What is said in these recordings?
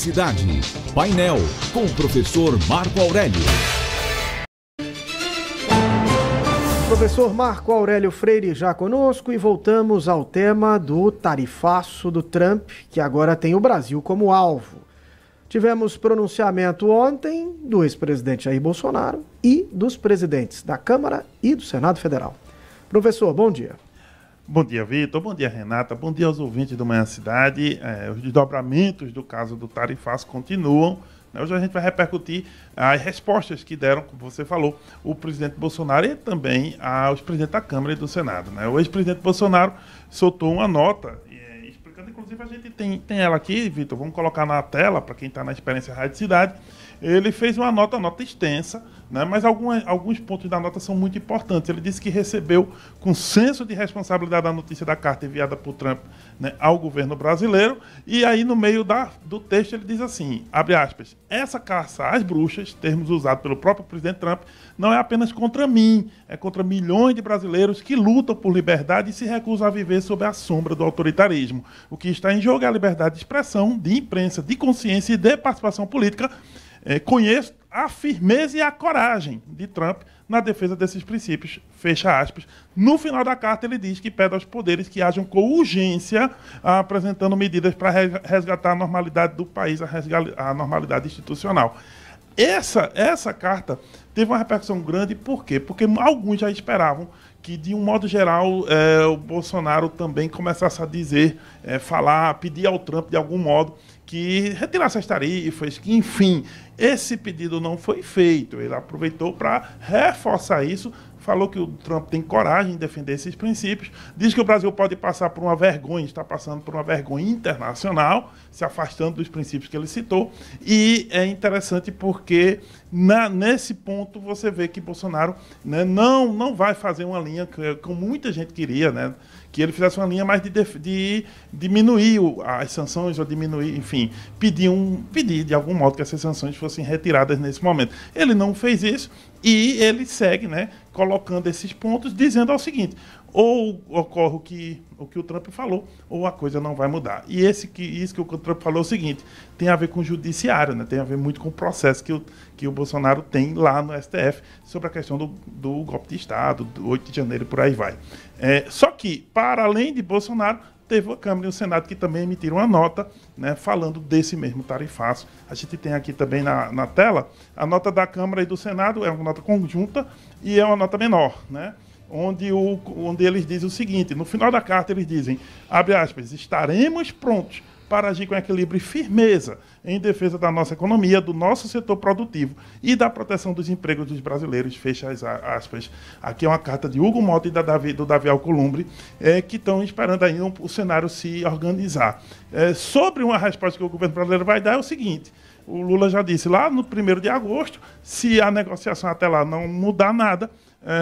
Cidade. Painel com o professor Marco Aurélio. Professor Marco Aurélio Freire já conosco e voltamos ao tema do tarifaço do Trump, que agora tem o Brasil como alvo. Tivemos pronunciamento ontem do ex-presidente Jair Bolsonaro e dos presidentes da Câmara e do Senado Federal. Professor, bom dia. Bom dia, Vitor. Bom dia, Renata. Bom dia aos ouvintes do Manhã Cidade. Os desdobramentos do caso do tarifaço continuam. Hoje a gente vai repercutir as respostas que deram, como você falou, o presidente Bolsonaro e também os presidentes da Câmara e do Senado. O ex-presidente Bolsonaro soltou uma nota, explicando, inclusive a gente tem ela aqui, Vitor, vamos colocar na tela para quem está na Experiência Rádio Cidade. Ele fez uma nota extensa, mas alguns pontos da nota são muito importantes. Ele disse que recebeu com senso de responsabilidade a notícia da carta enviada por Trump, ao governo brasileiro, e aí no meio do texto ele diz assim, abre aspas, essa caça às bruxas, termos usados pelo próprio presidente Trump, não é apenas contra mim, é contra milhões de brasileiros que lutam por liberdade e se recusam a viver sob a sombra do autoritarismo. O que está em jogo é a liberdade de expressão, de imprensa, de consciência e de participação política. Conheço a firmeza e a coragem de Trump na defesa desses princípios, fecha aspas. No final da carta ele diz que pede aos poderes que hajam com urgência, apresentando medidas para resgatar a normalidade do país, a normalidade institucional. Essa carta teve uma repercussão grande, por quê? Porque alguns já esperavam que, de um modo geral, o Bolsonaro também começasse a dizer, falar, pedir ao Trump, de algum modo, que retirasse as tarifas, que, enfim, esse pedido não foi feito. Ele aproveitou para reforçar isso, falou que o Trump tem coragem em defender esses princípios, diz que o Brasil pode passar por uma vergonha, está passando por uma vergonha internacional, se afastando dos princípios que ele citou, e é interessante porque nesse ponto você vê que Bolsonaro não vai fazer uma linha como muita gente queria, que ele fizesse uma linha mais de diminuir as sanções, ou diminuir, enfim, pedir de algum modo que essas sanções fossem retiradas nesse momento. Ele não fez isso e ele segue, colocando esses pontos, dizendo o seguinte, ou ocorre o que o Trump falou, ou a coisa não vai mudar. E isso que o Trump falou é o seguinte, tem a ver com o judiciário, tem a ver muito com o processo que o Bolsonaro tem lá no STF sobre a questão do golpe de Estado, do 8 de janeiro, por aí vai. Só que, para além de Bolsonaro, teve a Câmara e o Senado que também emitiram uma nota, falando desse mesmo tarifaço. A gente tem aqui também na tela a nota da Câmara e do Senado, é uma nota conjunta e é uma nota menor, onde eles dizem o seguinte, no final da carta eles dizem, abre aspas, estaremos prontos para agir com equilíbrio e firmeza em defesa da nossa economia, do nosso setor produtivo e da proteção dos empregos dos brasileiros, fecha as aspas. Aqui é uma carta de Hugo Mota e do Davi Alcolumbre, que estão esperando ainda o cenário se organizar. Sobre uma resposta que o governo brasileiro vai dar é o seguinte, o Lula já disse lá no 1º de agosto, se a negociação até lá não mudar nada,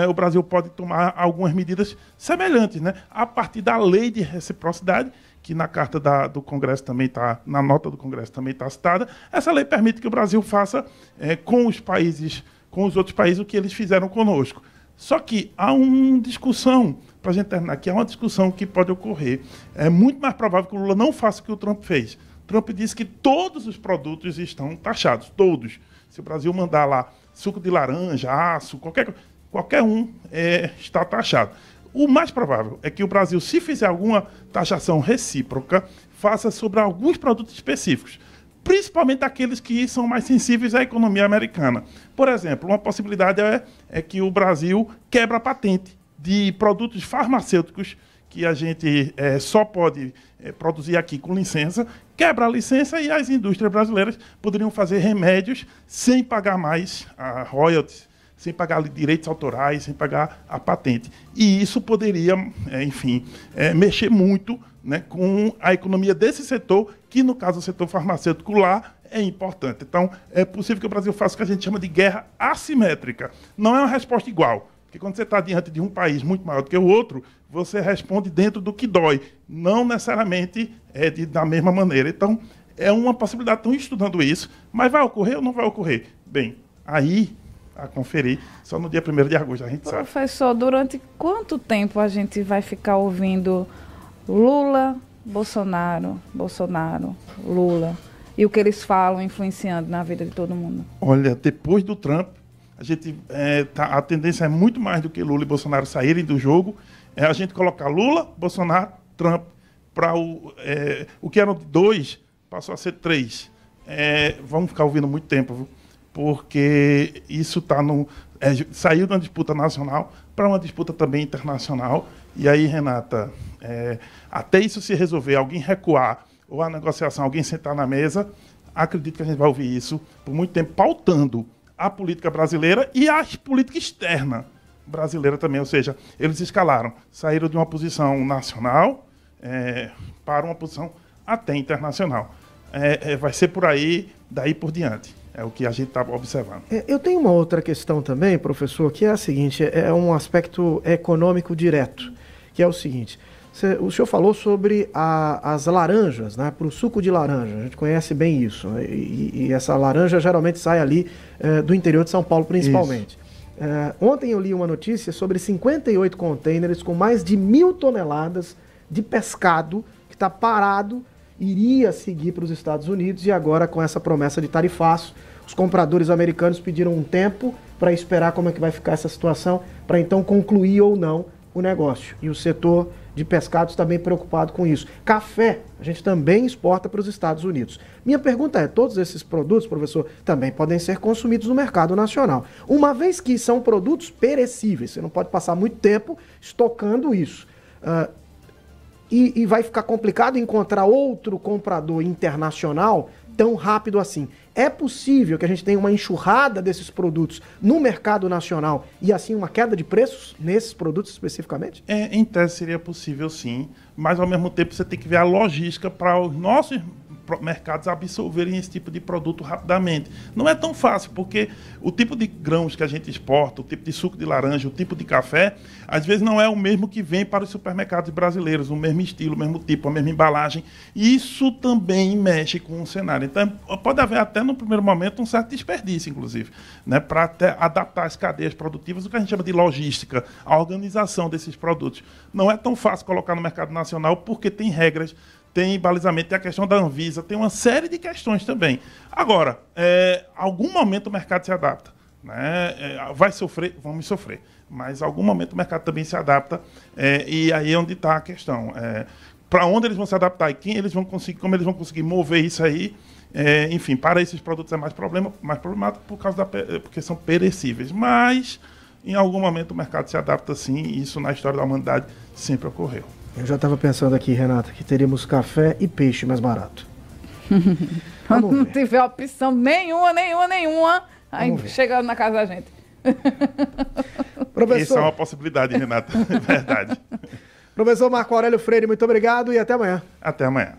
o Brasil pode tomar algumas medidas semelhantes, a partir da lei de reciprocidade, que na carta do Congresso também está, na nota do Congresso também está citada. Essa lei permite que o Brasil faça com os outros países o que eles fizeram conosco. Só que há uma discussão, para a gente terminar aqui, há uma discussão que pode ocorrer. É muito mais provável que o Lula não faça o que o Trump fez. Trump disse que todos os produtos estão taxados, todos. Se o Brasil mandar lá suco de laranja, aço, qualquer um está taxado. O mais provável é que o Brasil, se fizer alguma taxação recíproca, faça sobre alguns produtos específicos, principalmente aqueles que são mais sensíveis à economia americana. Por exemplo, uma possibilidade é que o Brasil quebra a patente de produtos farmacêuticos que a gente só pode produzir aqui com licença, quebra a licença e as indústrias brasileiras poderiam fazer remédios sem pagar mais a royalties, sem pagar direitos autorais, sem pagar a patente. E isso poderia, mexer muito com a economia desse setor, que no caso o setor farmacêutico lá é importante. Então, é possível que o Brasil faça o que a gente chama de guerra assimétrica. Não é uma resposta igual, porque quando você está diante de um país muito maior do que o outro, você responde dentro do que dói, não necessariamente da mesma maneira. Então, é uma possibilidade, estão estudando isso, mas vai ocorrer ou não vai ocorrer? Bem, aí a conferir, só no dia 1º de agosto, a gente sabe. Professor, durante quanto tempo a gente vai ficar ouvindo Lula, Bolsonaro, Lula? e o que eles falam influenciando na vida de todo mundo? Olha, depois do Trump, a tendência é muito mais do que Lula e Bolsonaro saírem do jogo, é a gente colocar Lula, Bolsonaro, Trump, para o que eram 2, passou a ser 3. Vamos ficar ouvindo muito tempo, viu? Porque isso saiu de uma disputa nacional para uma disputa também internacional. E aí, Renata, até isso se resolver, alguém recuar, ou a negociação, alguém sentar na mesa, acredito que a gente vai ouvir isso por muito tempo, pautando a política brasileira e a política externa brasileira também. Ou seja, eles escalaram, saíram de uma posição nacional para uma posição até internacional. Vai ser por aí, daí por diante. É o que a gente está observando. Eu tenho uma outra questão também, professor, que é a seguinte, é um aspecto econômico direto, que é o seguinte, o senhor falou sobre as laranjas, né, para o suco de laranja, a gente conhece bem isso, né, e essa laranja geralmente sai ali do interior de São Paulo, principalmente. Ontem eu li uma notícia sobre 58 containers com mais de 1.000 toneladas de pescado que está parado, iria seguir para os Estados Unidos e agora com essa promessa de tarifaço, os compradores americanos pediram um tempo para esperar como é que vai ficar essa situação, para então concluir ou não o negócio. E o setor de pescados está bem preocupado com isso. Café, a gente também exporta para os Estados Unidos. Minha pergunta é, todos esses produtos, professor, também podem ser consumidos no mercado nacional. Uma vez que são produtos perecíveis, você não pode passar muito tempo estocando isso. E vai ficar complicado encontrar outro comprador internacional tão rápido assim. É possível que a gente tenha uma enxurrada desses produtos no mercado nacional e assim uma queda de preços nesses produtos especificamente? Em tese seria possível sim, mas ao mesmo tempo você tem que ver a logística para os nossos mercados absorverem esse tipo de produto rapidamente. Não é tão fácil, porque o tipo de grãos que a gente exporta, o tipo de suco de laranja, o tipo de café, às vezes não é o mesmo que vem para os supermercados brasileiros, o mesmo estilo, o mesmo tipo, a mesma embalagem. Isso também mexe com o cenário. Então, pode haver até no primeiro momento um certo desperdício, inclusive, né, para até adaptar as cadeias produtivas, o que a gente chama de logística, a organização desses produtos. Não é tão fácil colocar no mercado nacional, porque tem regras, tem balizamento, tem a questão da Anvisa, tem uma série de questões também. Agora, algum momento o mercado se adapta, né? Vai sofrer, vamos sofrer, mas em algum momento o mercado também se adapta, e aí é onde está a questão. Para onde eles vão se adaptar e quem eles vão conseguir, como eles vão conseguir mover isso aí, enfim, para esses produtos é mais problemático porque são perecíveis, mas em algum momento o mercado se adapta sim, e isso na história da humanidade sempre ocorreu. Eu já estava pensando aqui, Renata, que teríamos café e peixe mais barato. Quando não tiver opção nenhuma, aí chegando na casa da gente. Professor... Isso é uma possibilidade, Renata, é verdade. Professor Marco Aurélio Freire, muito obrigado e até amanhã. Até amanhã.